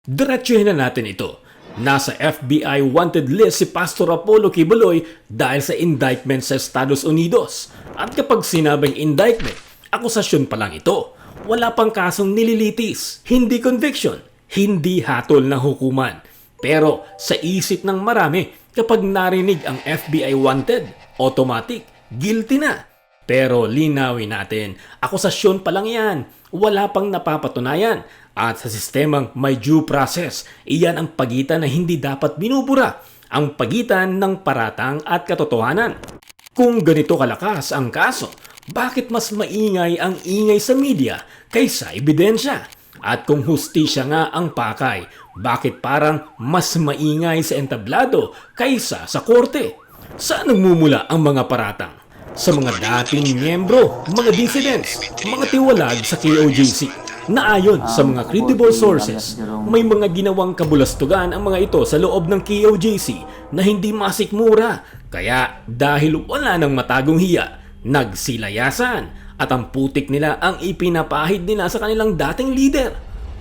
Diretsuhin na natin ito. Nasa FBI wanted list si Pastor Apollo Quiboloy dahil sa indictment sa Estados Unidos. At kapag sinabing indictment, akusasyon pa lang ito. Wala pang kasong nililitis, hindi conviction, hindi hatol ng hukuman. Pero sa isip ng marami, kapag narinig ang FBI wanted, automatic, guilty na. Pero linawin natin, akusasyon pa lang yan. Wala pang napapatunayan. At sa sistemang may due process, iyan ang pagitan na hindi dapat binubura. Ang pagitan ng paratang at katotohanan. Kung ganito kalakas ang kaso, bakit mas maingay ang ingay sa media kaysa ebidensya? At kung hustisya nga ang pakay, bakit parang mas maingay sa entablado kaysa sa korte? Saan nagmumula ang mga paratang? Sa mga dating miyembro, mga dissidents, mga tiwalag sa KOJC. Na ayon sa mga credible sources, may mga ginawang kabulastugan ang mga ito sa loob ng KOJC na hindi masikmura. Kaya dahil wala nang matagong hiya, nagsilayasan at ang putik nila ang ipinapahid nila sa kanilang dating leader.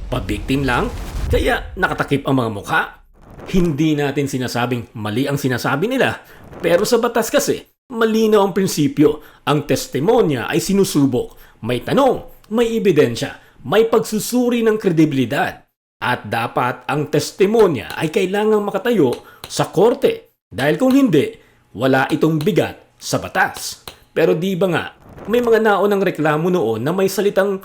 Pabiktim lang, kaya nakatakip ang mga mukha. Hindi natin sinasabing mali ang sinasabi nila, pero sa batas kasi, malinaw ang prinsipyo. Ang testimonya ay sinusubok. May tanong, may ebidensya, may pagsusuri ng kredibilidad. At dapat ang testimonya ay kailangang makatayo sa korte. Dahil kung hindi, wala itong bigat sa batas. Pero di ba nga, may mga naunang reklamo noon na may salitang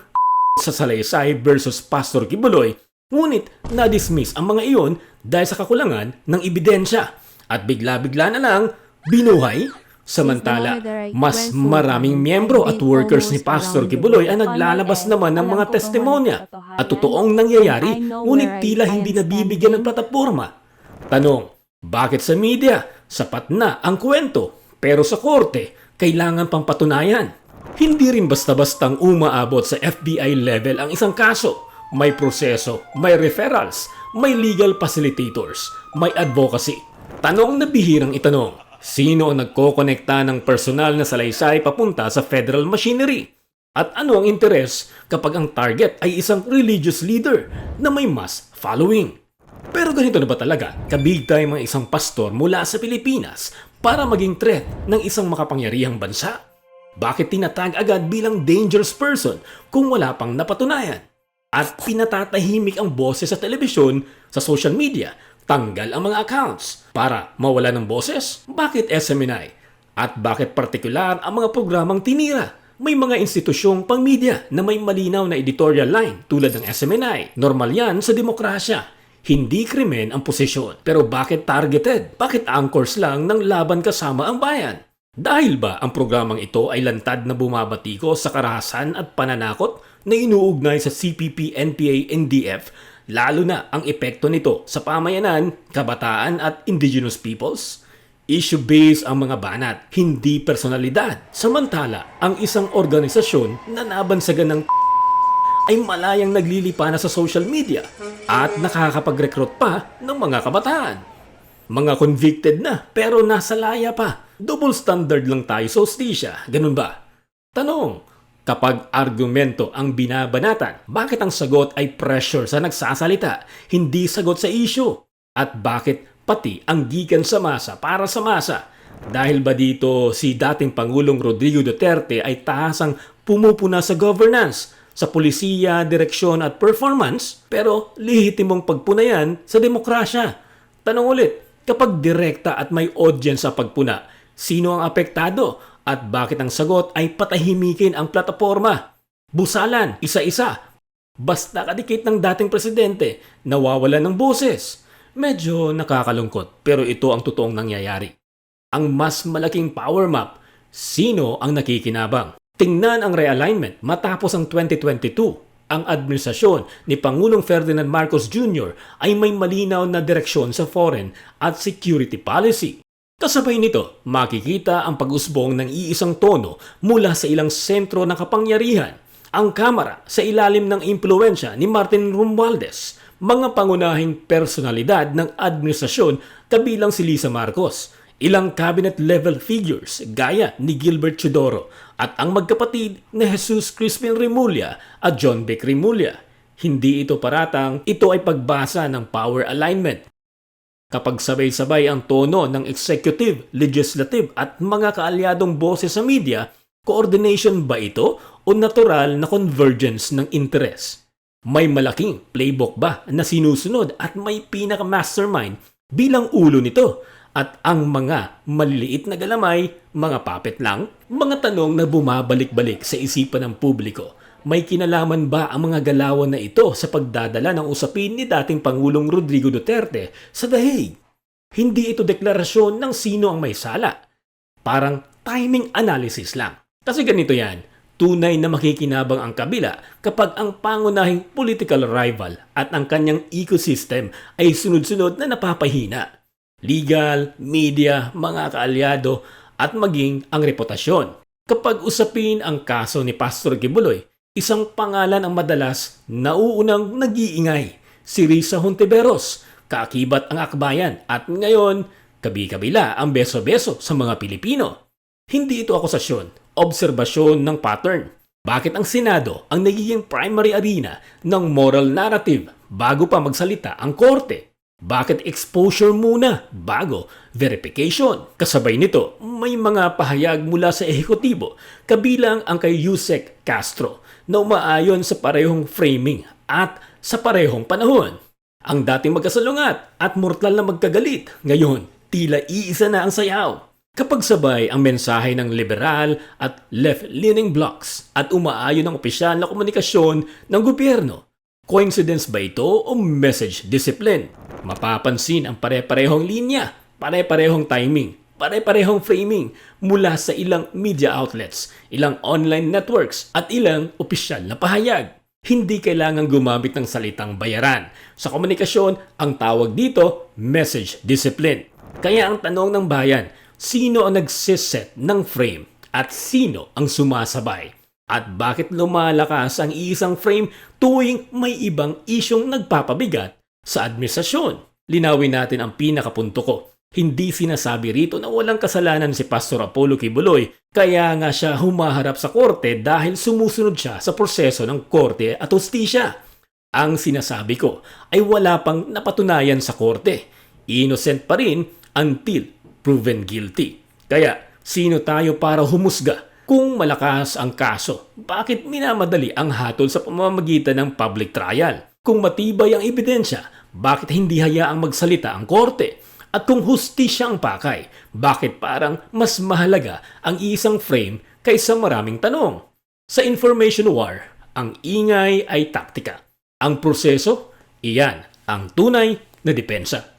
sa Salaysay versus Pastor Quiboloy, ngunit na-dismiss ang mga iyon dahil sa kakulangan ng ebidensya. At bigla-bigla na lang, binuhay. Samantala, mas maraming miyembro at workers ni Pastor Quiboloy ang naglalabas naman ng mga testimonya at totoong nangyayari, ngunit tila hindi nabibigyan ng plataporma. Tanong, bakit sa media sapat na ang kwento, pero sa korte kailangan pang patunayan? Hindi rin basta-bastang umaabot sa FBI level ang isang kaso. May proseso, may referrals, may legal facilitators, may advocacy. Tanong na bihirang itanong. Sino ang nagkokonekta ng personal na salaysay papunta sa federal machinery? At ano ang interes kapag ang target ay isang religious leader na may mass following? Pero ganito na ba talaga kabig tayo mga isang pastor mula sa Pilipinas para maging threat ng isang makapangyarihang bansa? Bakit tinatag agad bilang dangerous person kung wala pang napatunayan? At pinatatahimik ang boses sa telebisyon, sa social media, tanggal ang mga accounts para mawala ng boses? Bakit SMNI? At bakit partikular ang mga programang tinira? May mga institusyong pang-media na may malinaw na editorial line tulad ng SMNI. Normal yan sa demokrasya. Hindi krimen ang posisyon. Pero bakit targeted? Bakit anchors lang ng laban kasama ang bayan? Dahil ba ang programang ito ay lantad na bumabatiko sa karahasan at pananakot na inuugnay sa CPP, NPA, NDF, lalo na ang epekto nito sa pamayanan, kabataan at indigenous peoples? Issue-based ang mga banat, hindi personalidad. Samantala, ang isang organisasyon na nabansagan ng ay malayang naglilipa na sa social media at nakakapag-recruit pa ng mga kabataan. Mga convicted na pero nasa laya pa. Double standard lang tayo sa hustisya, ganun ba? Tanong, kapag argumento ang binabanatan, bakit ang sagot ay pressure sa nagsasalita, hindi sagot sa issue? At bakit pati ang gikan sa masa para sa masa? Dahil ba dito si dating Pangulong Rodrigo Duterte ay tahasang pumupuna sa governance, sa polisiya, direksyon at performance, pero lehitimong pagpunayan sa demokrasya? Tanong ulit, kapag direkta at may audience sa pagpuna, sino ang apektado? At bakit ang sagot ay patahimikin ang plataporma? Busalan, isa-isa. Basta kadikit ng dating presidente, nawawalan ng boses. Medyo nakakalungkot, pero ito ang totoong nangyayari. Ang mas malaking power map, sino ang nakikinabang? Tingnan ang realignment matapos ang 2022. Ang administrasyon ni Pangulong Ferdinand Marcos Jr. ay may malinaw na direksyon sa foreign at security policy. Kasabay nito, makikita ang pag-usbong ng iisang tono mula sa ilang sentro ng kapangyarihan. Ang Kamara sa ilalim ng impluwensya ni Martin Romualdez, mga pangunahing personalidad ng administrasyon kabilang si Lisa Marcos, ilang cabinet-level figures gaya ni Gilbert Chodoro at ang magkapatid na Jesus Crispin Remulla at John Vic Remulla. Hindi ito paratang, ito ay pagbasa ng power alignment. Kapag sabay-sabay ang tono ng executive, legislative at mga kaalyadong boses sa media, coordination ba ito o natural na convergence ng interes? May malaking playbook ba na sinusunod at may pinaka-mastermind bilang ulo nito? At ang mga maliliit na galamay, mga puppet lang, mga tanong na bumabalik-balik sa isipan ng publiko. May kinalaman ba ang mga galawan na ito sa pagdadala ng usapin ni dating Pangulong Rodrigo Duterte sa The Hague? Hindi ito deklarasyon ng sino ang may sala. Parang timing analysis lang. Kasi ganito yan, tunay na makikinabang ang kabila kapag ang pangunahing political rival at ang kanyang ecosystem ay sunod-sunod na napapahina. Legal, media, mga kaalyado at maging ang reputasyon. Kapag usapin ang kaso ni Pastor Kibuloy, isang pangalan ang madalas nauunang nag-iingay, si Risa Hontiveros, kaakibat ang akbayan at ngayon kabi-kabila ang beso-beso sa mga Pilipino. Hindi ito akusasyon, obserbasyon ng pattern. Bakit ang Senado ang nagiging primary arena ng moral narrative bago pa magsalita ang korte? Bakit exposure muna bago verification? Kasabay nito, may mga pahayag mula sa ehekutibo kabilang ang kay Yusek Castro na umaayon sa parehong framing at sa parehong panahon. Ang dating magkasalungat at mortal na magkagalit, ngayon tila iisa na ang sayaw. Kapag sabay ang mensahe ng liberal at left-leaning blocs at umaayon ang opisyal na komunikasyon ng gobyerno, coincidence ba ito o message discipline? Mapapansin ang pare-parehong linya, pare-parehong timing, pare-parehong framing mula sa ilang media outlets, ilang online networks at ilang opisyal na pahayag. Hindi kailangan gumamit ng salitang bayaran. Sa komunikasyon, ang tawag dito, message discipline. Kaya ang tanong ng bayan, sino ang nagsiset ng frame at sino ang sumasabay? At bakit lumalakas ang isang frame tuwing may ibang isyong nagpapabigat sa administrasyon? Linawin natin ang pinakapunto ko. Hindi sinasabi rito na walang kasalanan si Pastor Apollo Kibuloy, kaya nga siya humaharap sa korte dahil sumusunod siya sa proseso ng korte at hustisya. Ang sinasabi ko ay wala pang napatunayan sa korte. Innocent pa rin until proven guilty. Kaya sino tayo para humusga? Kung malakas ang kaso, bakit minamadali ang hatol sa pamamagitan ng public trial? Kung matibay ang ebidensya, bakit hindi hayaang magsalita ang korte? At kung hustisya ang pakay, bakit parang mas mahalaga ang isang frame kaysa maraming tanong? Sa information war, ang ingay ay taktika. Ang proseso, iyan ang tunay na depensa.